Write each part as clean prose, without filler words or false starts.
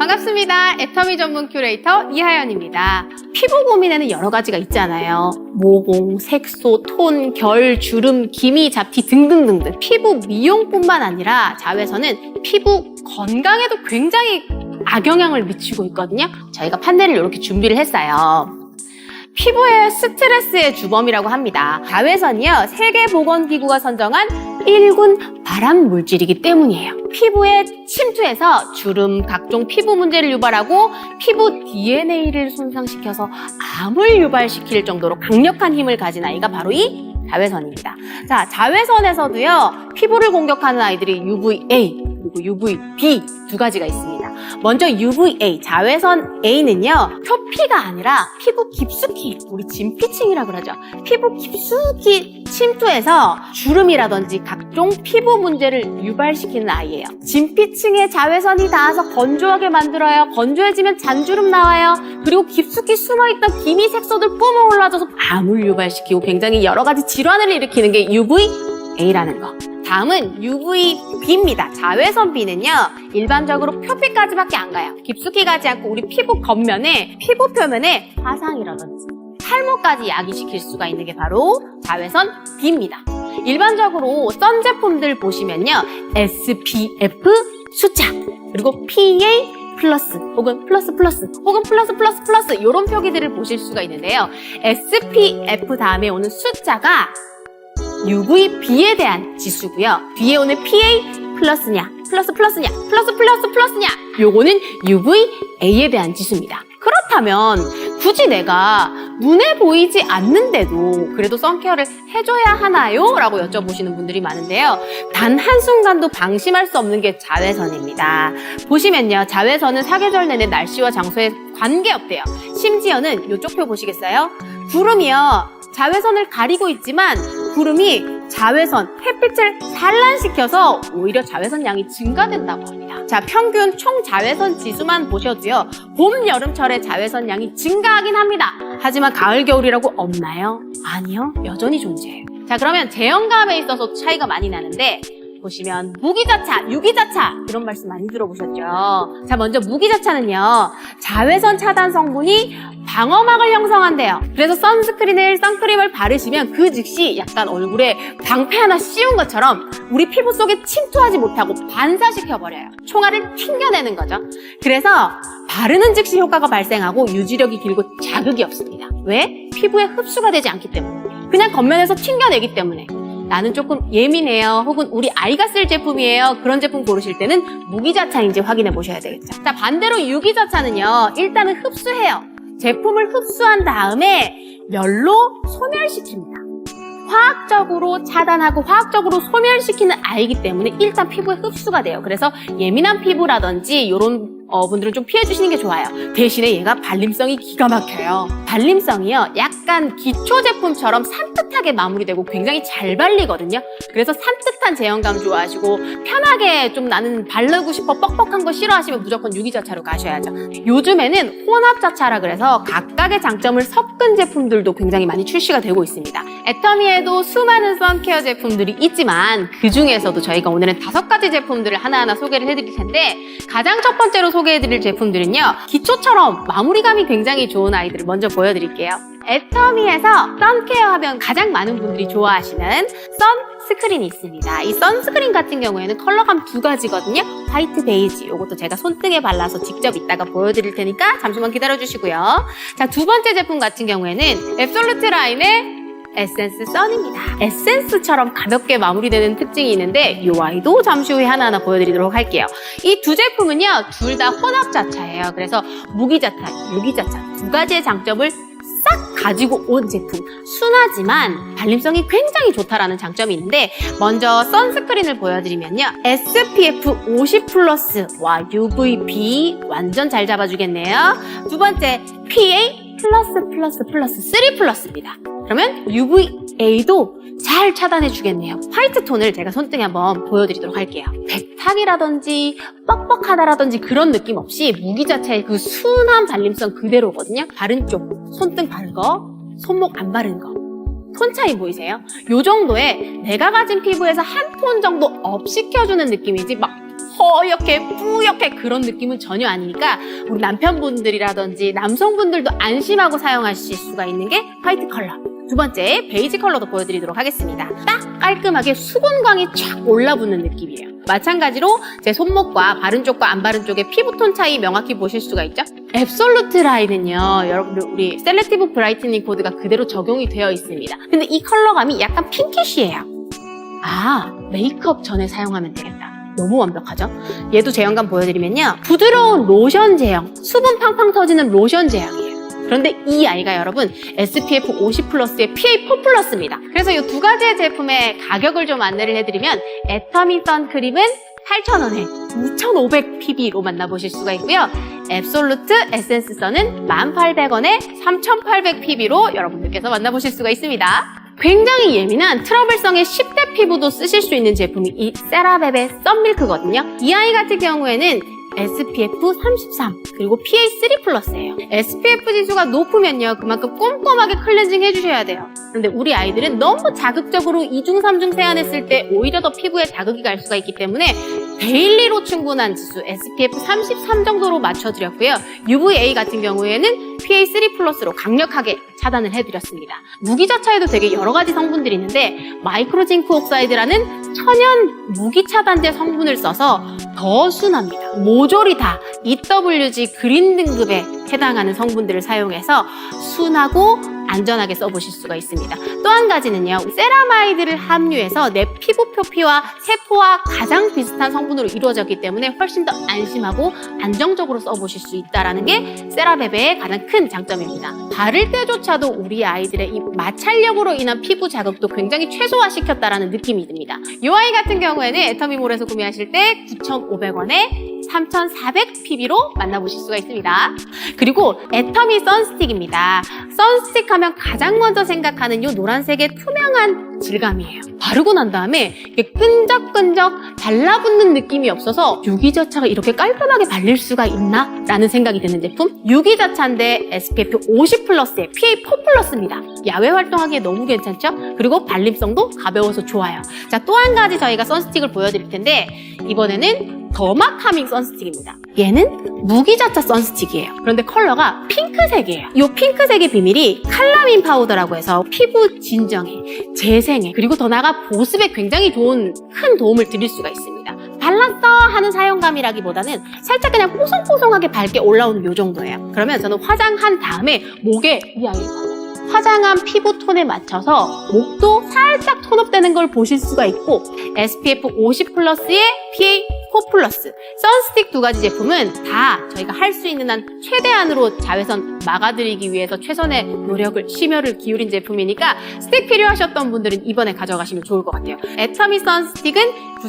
반갑습니다. 애터미 전문 큐레이터 이하연입니다. 피부 고민에는 여러 가지가 있잖아요. 모공, 색소, 톤, 결, 주름, 기미, 잡티 등등등등. 피부 미용뿐만 아니라 자외선은 피부 건강에도 굉장히 악영향을 미치고 있거든요. 저희가 판넬을 이렇게 준비를 했어요. 피부의 스트레스의 주범이라고 합니다. 자외선이요, 세계보건기구가 선정한 1군 발암 물질이기 때문이에요. 피부에 침투해서 주름, 각종 피부 문제를 유발하고 피부 DNA를 손상시켜서 암을 유발시킬 정도로 강력한 힘을 가진 아이가 바로 이 자외선입니다. 자, 자외선에서도요, 피부를 공격하는 아이들이 UVA 그리고 UVB 두 가지가 있습니다. 먼저 UVA, 자외선 A는요, 표피가 아니라 피부 깊숙이, 우리 진피층이라 그러죠. 피부 깊숙이 침투해서 주름이라든지 각종 피부 문제를 유발시키는 아이예요. 진피층에 자외선이 닿아서 건조하게 만들어요. 건조해지면 잔주름 나와요. 그리고 깊숙이 숨어있던 기미 색소들 뿜어 올라져서 암을 유발시키고 굉장히 여러 가지 질환을 일으키는 게 UVA라는 거. 다음은 UVB입니다. 자외선 B는요, 일반적으로 표피까지밖에 안 가요. 깊숙이 가지 않고 우리 피부 겉면에, 피부 표면에 화상이라든지 탈모까지 야기시킬 수가 있는 게 바로 자외선 B입니다. 일반적으로 선 제품들 보시면요, SPF 숫자, 그리고 PA 플러스 혹은 플러스 혹은 플러스 이런 표기들을 보실 수가 있는데요. SPF 다음에 오는 숫자가 UVB에 대한 지수고요. 뒤에 오는 PA 플러스냐, 플러스냐, 플러스냐, 요거는 UVA에 대한 지수입니다. 그렇다면 굳이 내가 눈에 보이지 않는데도 그래도 선케어를 해줘야 하나요? 라고 여쭤보시는 분들이 많은데요. 단 한순간도 방심할 수 없는 게 자외선입니다. 보시면요, 자외선은 사계절 내내 날씨와 장소에 관계없대요. 심지어는 이쪽 표 보시겠어요? 구름이요, 자외선을 가리고 있지만 구름이 자외선, 햇빛을 산란시켜서 오히려 자외선 양이 증가된다고 합니다. 자, 평균 총 자외선 지수만 보셔도요, 봄, 여름철에 자외선 양이 증가하긴 합니다. 하지만 가을, 겨울이라고 없나요? 아니요, 여전히 존재해요. 자, 그러면 제형감에 있어서 차이가 많이 나는데, 보시면 무기자차, 유기자차 이런 말씀 많이 들어보셨죠? 자, 먼저 무기자차는요, 자외선 차단 성분이 방어막을 형성한대요. 그래서 선크림을 바르시면 그 즉시 약간 얼굴에 방패 하나 씌운 것처럼 우리 피부 속에 침투하지 못하고 반사시켜버려요. 총알을 튕겨내는 거죠. 그래서 바르는 즉시 효과가 발생하고 유지력이 길고 자극이 없습니다. 왜? 피부에 흡수가 되지 않기 때문에. 그냥 겉면에서 튕겨내기 때문에. 나는 조금 예민해요, 혹은 우리 아이가 쓸 제품이에요, 그런 제품 고르실 때는 무기자차인지 확인해 보셔야 되겠죠. 자, 반대로 유기자차는요, 일단은 흡수해요. 제품을 흡수한 다음에 열로 소멸시킵니다. 화학적으로 차단하고 화학적으로 소멸시키는 아이기 때문에 일단 피부에 흡수가 돼요. 그래서 예민한 피부라든지 이런 분들은 좀 피해주시는 게 좋아요. 대신에 얘가 발림성이 기가 막혀요. 발림성이요, 약간 기초 제품처럼 산뜻하게 마무리되고 굉장히 잘 발리거든요. 그래서 산뜻한 제형감 좋아하시고 편하게 좀 나는 바르고 싶어 뻑뻑한 거 싫어하시면 무조건 유기자차로 가셔야죠. 요즘에는 혼합자차라 그래서 각각의 장점을 섞은 제품들도 굉장히 많이 출시가 되고 있습니다. 애터미에도 수많은 선케어 제품들이 있지만 그 중에서도 저희가 오늘은 5가지 제품들을 하나하나 소개를 해드릴 텐데, 가장 첫 번째로 소개해드릴 제품들은요, 기초처럼 마무리감이 굉장히 좋은 아이들을 먼저 보여드릴게요. 애터미에서 선케어 하면 가장 많은 분들이 좋아하시는 선스크린이 있습니다. 이 선스크린 같은 경우에는 컬러감 2가지거든요. 화이트, 베이지. 이것도 제가 손등에 발라서 직접 이따가 보여드릴 테니까 잠시만 기다려주시고요. 자, 두 번째 제품 같은 경우에는 앱솔루트 라인의 에센스 선입니다. 에센스처럼 가볍게 마무리되는 특징이 있는데 이 아이도 잠시 후에 하나하나 보여드리도록 할게요. 이 두 제품은요, 둘 다 혼합자차예요. 그래서 무기자차, 유기자차 두 가지의 장점을 싹 가지고 온 제품. 순하지만 발림성이 굉장히 좋다라는 장점이 있는데, 먼저 선스크린을 보여드리면요, SPF 50+와 UVB 완전 잘 잡아주겠네요. 두 번째 PA 플러스 3+입니다. 그러면 UVA도 잘 차단해 주겠네요. 화이트 톤을 제가 손등에 한번 보여드리도록 할게요. 백탁이라든지 뻑뻑하다라든지 그런 느낌 없이 무기자체의 그 순한 발림성 그대로거든요. 바른 쪽, 손등 바른 거, 손목 안 바른 거. 톤 차이 보이세요? 요 정도에 내가 가진 피부에서 한 톤 정도 업 시켜주는 느낌이지 막 허옇게 뿌옇게 그런 느낌은 전혀 아니니까 우리 남편분들이라든지 남성분들도 안심하고 사용하실 수가 있는 게 화이트 컬러. 두 번째, 베이지 컬러도 보여드리도록 하겠습니다. 딱 깔끔하게 수분광이 쫙 올라붙는 느낌이에요. 마찬가지로 제 손목과 바른 쪽과 안 바른 쪽의 피부톤 차이 명확히 보실 수가 있죠? 앱솔루트 라인은요, 여러분들 우리 셀렉티브 브라이트닝 코드가 그대로 적용이 되어 있습니다. 근데 이 컬러감이 약간 핑키시해요. 아, 메이크업 전에 사용하면 되겠다. 너무 완벽하죠? 얘도 제형감 보여드리면요, 부드러운 로션 제형, 수분 팡팡 터지는 로션 제형이에요. 그런데 이 아이가 여러분 SPF 50+의 PA4 플러스입니다. 그래서 이 두 가지의 제품의 가격을 좀 안내를 해드리면 애터미 선크림은 8,000원에 2,500pb로 만나보실 수가 있고요. 앱솔루트 에센스 선은 1,800원에 3,800pb로 여러분들께서 만나보실 수가 있습니다. 굉장히 예민한 트러블성의 10대 피부도 쓰실 수 있는 제품이 이 세라베베 썬밀크거든요. 이 아이 같은 경우에는 SPF 33 그리고 PA3 플러스예요. SPF 지수가 높으면요 그만큼 꼼꼼하게 클렌징 해주셔야 돼요. 그런데 우리 아이들은 너무 자극적으로 2중 3중 세안했을 때 오히려 더 피부에 자극이 갈 수가 있기 때문에 데일리로 충분한 지수 SPF 33 정도로 맞춰드렸고요. UVA 같은 경우에는 PA3 플러스로 강력하게 차단을 해드렸습니다. 무기자차에도 되게 여러 가지 성분들이 있는데 마이크로징크 옥사이드라는 천연 무기차단제 성분을 써서 더 순합니다. 모조리 다 EWG 그린 등급에 해당하는 성분들을 사용해서 순하고 안전하게 써보실 수가 있습니다. 또 한 가지는요, 세라마이드를 함유해서 내 피부 표피와 세포와 가장 비슷한 성분으로 이루어졌기 때문에 훨씬 더 안심하고 안정적으로 써보실 수 있다는 게 세라베베의 가장 큰 장점입니다. 바를 때조차도 우리 아이들의 이 마찰력으로 인한 피부 자극도 굉장히 최소화시켰다는 느낌이 듭니다. 이 아이 같은 경우에는 애터미몰에서 구매하실 때 9,500원에 3,400pb로 만나보실 수가 있습니다. 그리고 애터미 선스틱입니다. 선스틱 하면 가장 먼저 생각하는 이 노란색의 투명한 질감이에요. 바르고 난 다음에 이게 끈적끈적 달라붙는 느낌이 없어서 유기자차가 이렇게 깔끔하게 발릴 수가 있나? 라는 생각이 드는 제품. 유기자차인데 SPF 50+의 PA4 플러스입니다. 야외 활동하기에 너무 괜찮죠? 그리고 발림성도 가벼워서 좋아요. 자, 또 한 가지 저희가 선스틱을 보여드릴 텐데 이번에는 더마카밍 선스틱입니다. 얘는 무기자차 선스틱이에요. 그런데 컬러가 핑크색이에요. 이 핑크색의 비밀이 칼라민 파우더라고 해서 피부 진정에, 재생에, 그리고 더 나아가 보습에 굉장히 좋은 큰 도움을 드릴 수가 있습니다. 발랐어 하는 사용감이라기보다는 살짝 그냥 뽀송뽀송하게 밝게 올라오는 요 정도예요. 그러면 저는 화장한 다음에 목에 이 아이를 화장한 피부 톤에 맞춰서 목도 살짝 톤업되는 걸 보실 수가 있고 SPF 50+의 PA4 플러스 선스틱 두 가지 제품은 다 저희가 할 수 있는 한 최대한으로 자외선 막아드리기 위해서 최선의 노력을 심혈을 기울인 제품이니까 스틱 필요하셨던 분들은 이번에 가져가시면 좋을 것 같아요. 애터미 선스틱은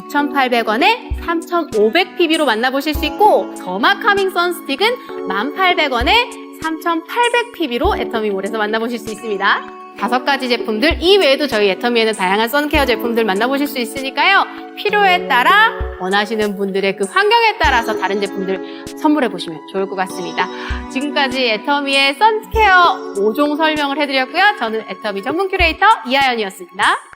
9,800원에 3,500pb로 만나보실 수 있고 더마카밍 선스틱은 1,800원에 3,800pb로 애터미몰에서 만나보실 수 있습니다. 5가지 제품들 이외에도 저희 애터미에는 다양한 선케어 제품들 만나보실 수 있으니까요. 필요에 따라 원하시는 분들의 그 환경에 따라서 다른 제품들 선물해 보시면 좋을 것 같습니다. 지금까지 애터미의 선케어 5종 설명을 해드렸고요. 저는 애터미 전문 큐레이터 이하연이었습니다.